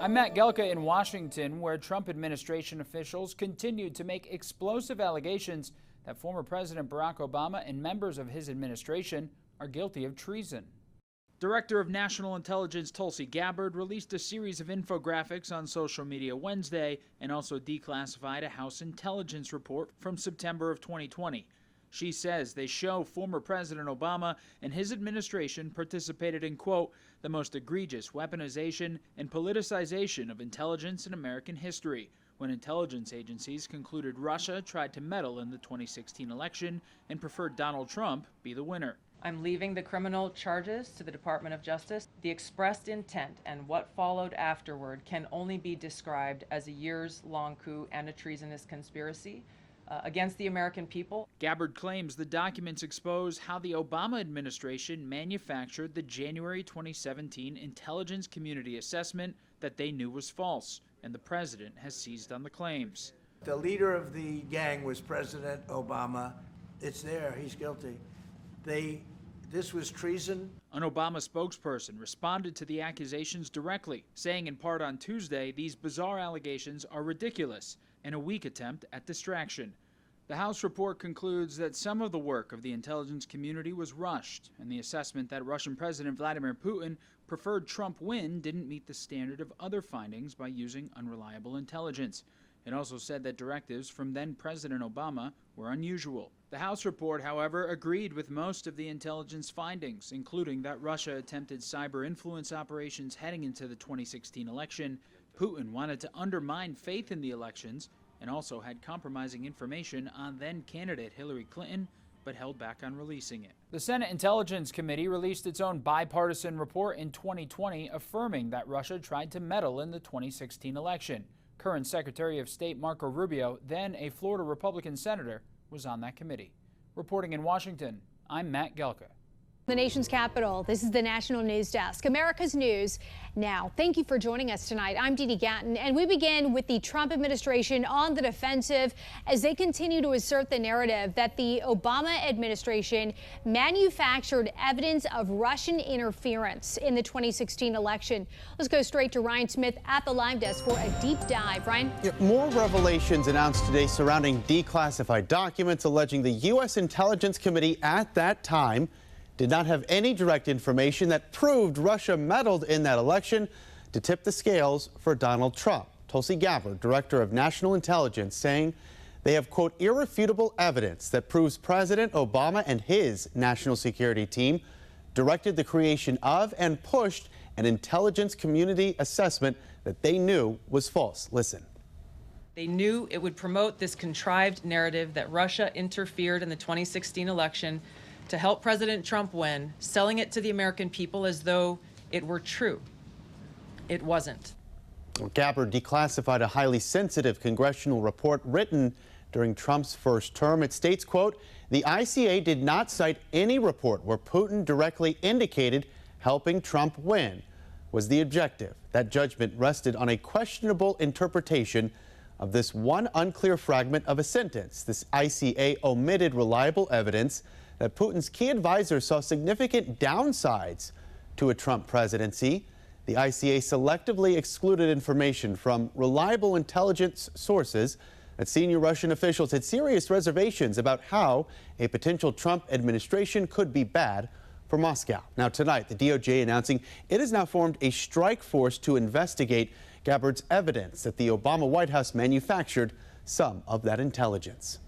I'm Matt Gelka in Washington, where Trump administration officials continued to make explosive allegations that former President Barack Obama and members of his administration are guilty of treason. Director of National Intelligence Tulsi Gabbard released a series of infographics on social media Wednesday and also declassified a House intelligence report from September of 2020. She says they show former President Obama and his administration participated in, quote, the most egregious weaponization and politicization of intelligence in American history, when intelligence agencies concluded Russia tried to meddle in the 2016 election and preferred Donald Trump be the winner. I'm leaving the criminal charges to the Department of Justice. The expressed intent and what followed afterward can only be described as a years-long coup and a treasonous conspiracy against the American people. Gabbard claims the documents expose how the Obama administration manufactured the January 2017 intelligence community assessment that they knew was false, and the president has seized on the claims. The leader of the gang was President Obama. It's there, he's guilty. This was treason. An Obama spokesperson responded to the accusations directly, saying in part on Tuesday these bizarre allegations are ridiculous and a weak attempt at distraction. The House report concludes that some of the work of the intelligence community was rushed, and the assessment that Russian President Vladimir Putin preferred Trump win didn't meet the standard of other findings by using unreliable intelligence. It also said that directives from then President Obama were unusual. The House report, however, agreed with most of the intelligence findings, including that Russia attempted cyber influence operations heading into the 2016 election. Putin wanted to undermine faith in the elections and also had compromising information on then-candidate Hillary Clinton, but held back on releasing it. The Senate Intelligence Committee released its own bipartisan report in 2020 affirming that Russia tried to meddle in the 2016 election. Current Secretary of State Marco Rubio, then a Florida Republican senator, was on that committee. Reporting in Washington, I'm Matt Gelka. The nation's capital. This is the National News Desk, America's News Now. Thank you for joining us tonight. I'm Dee Dee Gatton, and we begin with the Trump administration on the defensive as they continue to assert the narrative that the Obama administration manufactured evidence of Russian interference in the 2016 election. Let's go straight to Ryan Smith at the live desk for a deep dive. Ryan? More revelations announced today surrounding declassified documents alleging the U.S. Intelligence Committee at that time did not have any direct information that proved Russia meddled in that election to tip the scales for Donald Trump. Tulsi Gabbard, Director of National Intelligence, saying they have, quote, irrefutable evidence that proves President Obama and his national security team directed the creation of and pushed an intelligence community assessment that they knew was false. Listen. They knew it would promote this contrived narrative that Russia interfered in the 2016 election to help President Trump win, selling it to the American people as though it were true. It wasn't. Gabbard declassified a highly sensitive congressional report written during Trump's first term. It states, quote, the ICA did not cite any report where Putin directly indicated helping Trump win was the objective. That judgment rested on a questionable interpretation of this one unclear fragment of a sentence. This ICA omitted reliable evidence that Putin's key advisor saw significant downsides to a Trump presidency. The ICA selectively excluded information from reliable intelligence sources that senior Russian officials had serious reservations about how a potential Trump administration could be bad for Moscow. Now tonight, the DOJ announcing it has now formed a strike force to investigate Gabbard's evidence that the Obama White House manufactured some of that intelligence.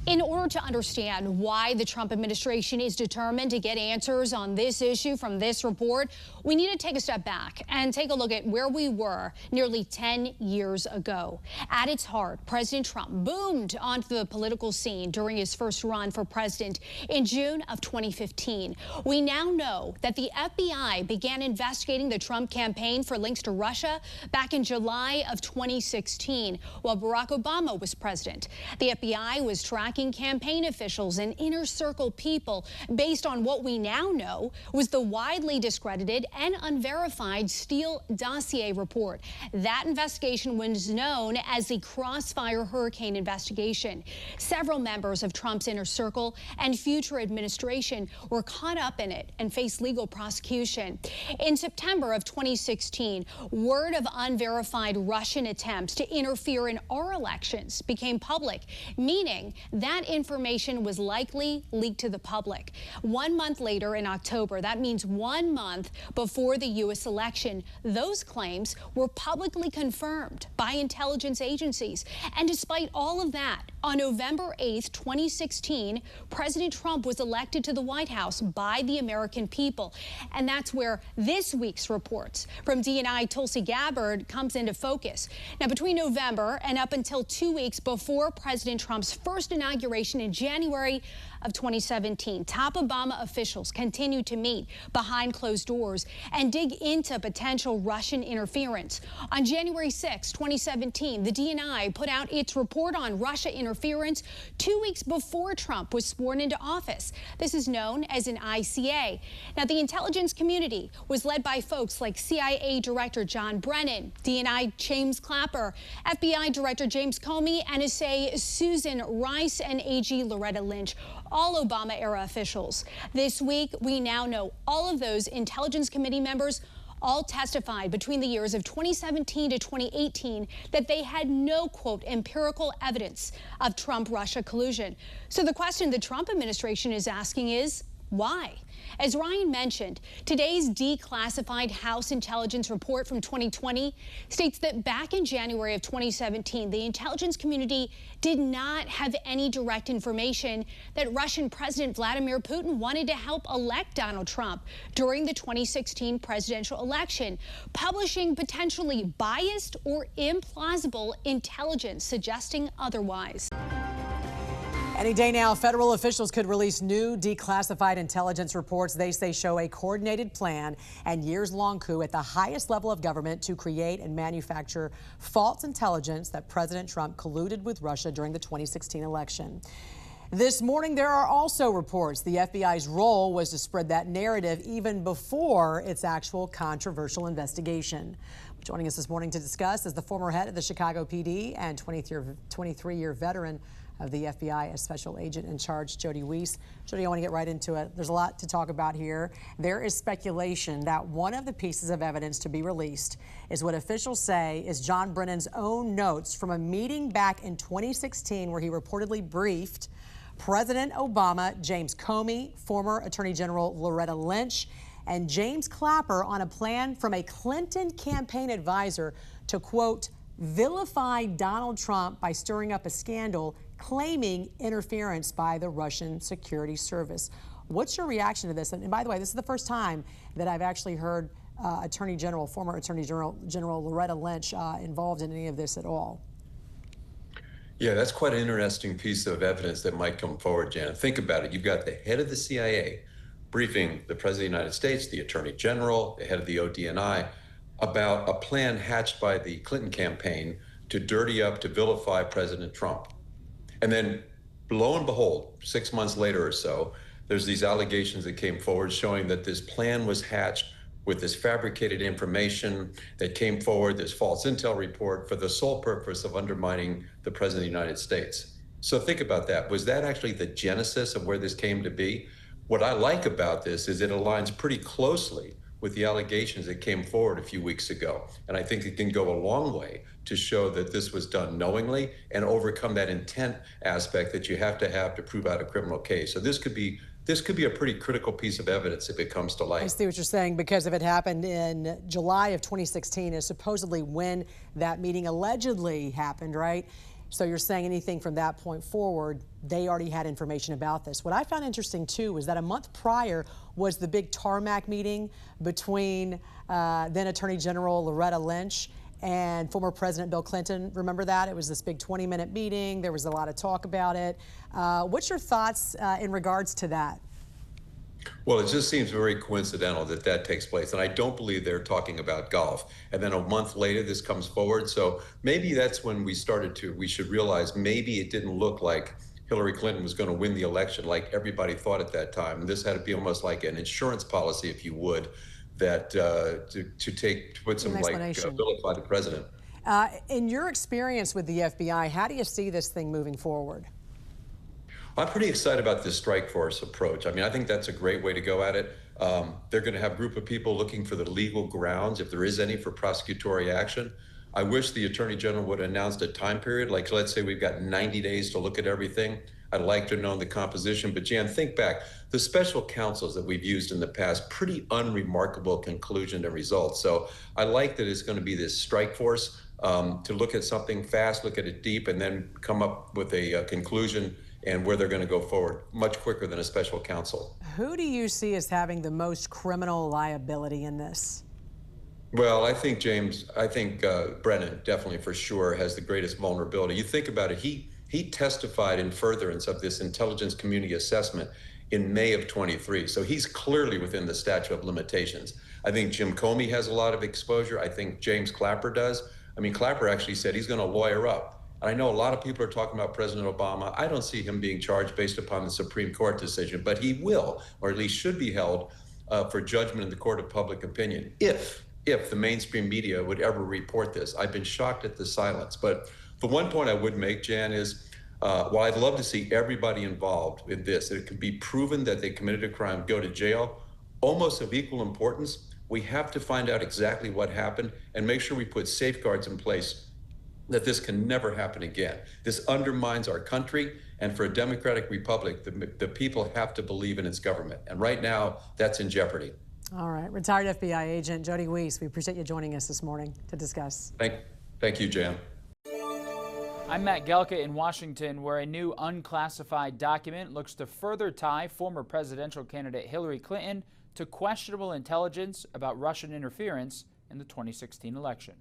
In order to understand why the Trump administration is determined to get answers on this issue from this report, we need to take a step back and take a look at where we were nearly 10 years ago. At its heart, President Trump boomed onto the political scene during his first run for president in June of 2015. We now know that the FBI began investigating the Trump campaign for links to Russia back in July of 2016, while Barack Obama was president. The FBI was tracking tracking campaign officials and inner circle people based on what we now know was the widely discredited and unverified Steele dossier report. That investigation was known as the Crossfire Hurricane investigation. Several members of Trump's inner circle and future administration were caught up in it and faced legal prosecution. In September of 2016, word of unverified Russian attempts to interfere in our elections became public, meaning that information was likely leaked to the public. 1 month later, in October, that means 1 month before the U.S. election, those claims were publicly confirmed by intelligence agencies. And despite all of that, on November 8th, 2016, President Trump was elected to the White House by the American people. And that's where this week's reports from DNI Tulsi Gabbard comes into focus. Now, between November and up until 2 weeks before President Trump's first inauguration in January of 2017, top Obama officials continued to meet behind closed doors and dig into potential Russian interference. On January 6, 2017, the DNI put out its report on Russia interference 2 weeks before Trump was sworn into office. This is known as an ICA. Now, the intelligence community was led by folks like CIA Director John Brennan, DNI James Clapper, FBI Director James Comey, NSA Susan Rice, and AG Loretta Lynch, all Obama-era officials. This week, we now know all of those Intelligence Committee members all testified between the years of 2017 to 2018 that they had no, quote, empirical evidence of Trump-Russia collusion. So the question the Trump administration is asking is, why? As Ryan mentioned, today's declassified House intelligence report from 2020 states that back in January of 2017, the intelligence community did not have any direct information that Russian President Vladimir Putin wanted to help elect Donald Trump during the 2016 presidential election, publishing potentially biased or implausible intelligence suggesting otherwise. Any day now, federal officials could release new declassified intelligence reports they say show a coordinated plan and years-long coup at the highest level of government to create and manufacture false intelligence that President Trump colluded with Russia during the 2016 election. This morning, there are also reports the FBI's role was to spread that narrative even before its actual controversial investigation. Joining us this morning to discuss is the former head of the Chicago PD and 23-year veteran of the FBI as special agent in charge, Jody Weiss. Jody, I want to get right into it. There's a lot to talk about here. There is speculation that one of the pieces of evidence to be released is what officials say is John Brennan's own notes from a meeting back in 2016 where he reportedly briefed President Obama, James Comey, former Attorney General Loretta Lynch, and James Clapper on a plan from a Clinton campaign advisor to, quote, vilify Donald Trump by stirring up a scandal claiming interference by the Russian security service. What's your reaction to this? And by the way, this is the first time that I've actually heard former Attorney General Loretta Lynch involved in any of this at all. Yeah, that's quite an interesting piece of evidence that might come forward, Janet. Think about it. You've got the head of the CIA briefing the President of the United States, the Attorney General, the head of the ODNI, about a plan hatched by the Clinton campaign to dirty up, to vilify President Trump. And then, lo and behold, 6 months later or so, there's these allegations that came forward showing that this plan was hatched with this fabricated information that came forward, this false intel report, for the sole purpose of undermining the President of the United States. So think about that. Was that actually the genesis of where this came to be? What I like about this is it aligns pretty closely with the allegations that came forward a few weeks ago. And I think it can go a long way to show that this was done knowingly and overcome that intent aspect that you have to prove out a criminal case. So this could be a pretty critical piece of evidence if it comes to light. I see what you're saying, because if it happened in July of 2016 is supposedly when that meeting allegedly happened, right? So you're saying anything from that point forward, they already had information about this. What I found interesting, too, was that a month prior was the big tarmac meeting between then Attorney General Loretta Lynch and former President Bill Clinton. Remember that? It was this big 20-minute meeting. There was a lot of talk about it. What's your thoughts in regards to that? Well, it just seems very coincidental that that takes place. And I don't believe they're talking about golf. And then a month later, this comes forward. So maybe that's when we should realize maybe it didn't look like Hillary Clinton was going to win the election like everybody thought at that time. And this had to be almost like an insurance policy, if you would, that to put some like vilify the president. In your experience with the FBI, how do you see this thing moving forward? I'm pretty excited about this strike force approach. I mean, I think that's a great way to go at it. They're going to have a group of people looking for the legal grounds, if there is any, for prosecutory action. I wish the Attorney General would have announced a time period, like let's say we've got 90 days to look at everything. I'd like to know the composition, but Jan, think back. The special counsels that we've used in the past, pretty unremarkable conclusion and results. So I like that it's going to be this strike force to look at something fast, look at it deep, and then come up with a conclusion and where they're going to go forward much quicker than a special counsel. Who do you see as having the most criminal liability in this? Well, I think Brennan definitely for sure has the greatest vulnerability. You think about it, he testified in furtherance of this intelligence community assessment in May of 23. So he's clearly within the statute of limitations. I think Jim Comey has a lot of exposure. I think James Clapper does. I mean, Clapper actually said he's going to lawyer up. And I know a lot of people are talking about President Obama. I don't see him being charged based upon the Supreme Court decision, but he will, or at least should be held for judgment in the court of public opinion if the mainstream media would ever report this. I've been shocked at the silence. But the one point I would make, Jan, is while I'd love to see everybody involved in this, that it can be proven that they committed a crime, go to jail, almost of equal importance, we have to find out exactly what happened and make sure we put safeguards in place that this can never happen again. This undermines our country, and for a democratic republic, the people have to believe in its government. And right now, that's in jeopardy. All right. Retired FBI agent Jody Weiss, we appreciate you joining us this morning to discuss. Thank you, Jan. I'm Matt Gelka in Washington, where a new unclassified document looks to further tie former presidential candidate Hillary Clinton to questionable intelligence about Russian interference in the 2016 election.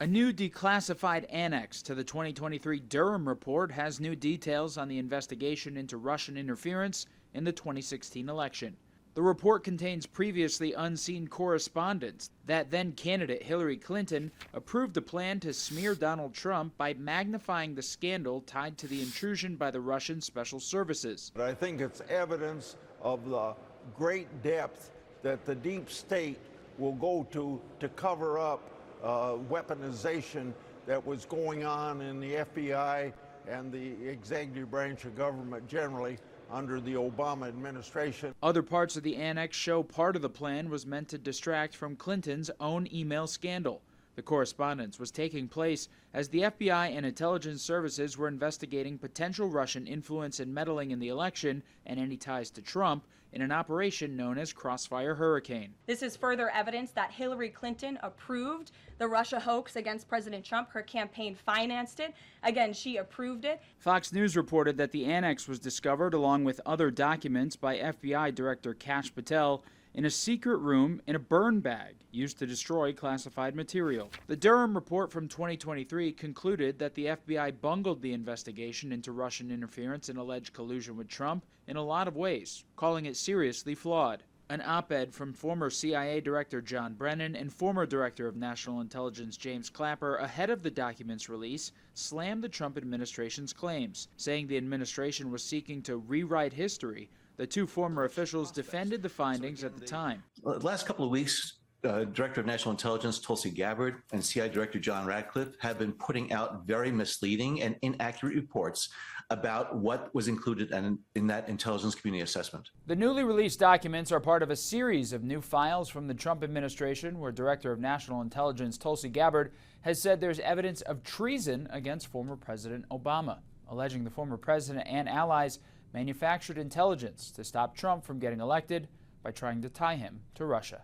A new declassified annex to the 2023 Durham report has new details on the investigation into Russian interference in the 2016 election. The report contains previously unseen correspondence that then-candidate Hillary Clinton approved a plan to smear Donald Trump by magnifying the scandal tied to the intrusion by the Russian special services. But I think it's evidence of the great depth that the deep state will go to cover up weaponization that was going on in the FBI and the executive branch of government generally under the Obama administration. Other parts of the annex show part of the plan was meant to distract from Clinton's own email scandal. The correspondence was taking place as the FBI and intelligence services were investigating potential Russian influence and meddling in the election and any ties to Trump in an operation known as Crossfire Hurricane. This is further evidence that Hillary Clinton approved the Russia hoax against President Trump. Her campaign financed it. Again, she approved it. Fox News reported that the annex was discovered along with other documents by FBI Director Kash Patel in a secret room in a burn bag used to destroy classified material. The Durham report from 2023 concluded that the FBI bungled the investigation into Russian interference and alleged collusion with Trump in a lot of ways, calling it seriously flawed. An op-ed from former CIA Director John Brennan and former Director of National Intelligence James Clapper ahead of the document's release slammed the Trump administration's claims, saying the administration was seeking to rewrite history. The two former officials defended the findings at the time. The last couple of weeks, Director of National Intelligence Tulsi Gabbard and CIA Director John Ratcliffe have been putting out very misleading and inaccurate reports about what was included in that intelligence community assessment. The newly released documents are part of a series of new files from the Trump administration where Director of National Intelligence Tulsi Gabbard has said there's evidence of treason against former President Obama, alleging the former president and allies manufactured intelligence to stop Trump from getting elected by trying to tie him to Russia.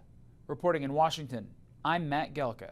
Reporting in Washington, I'm Matt Gelka.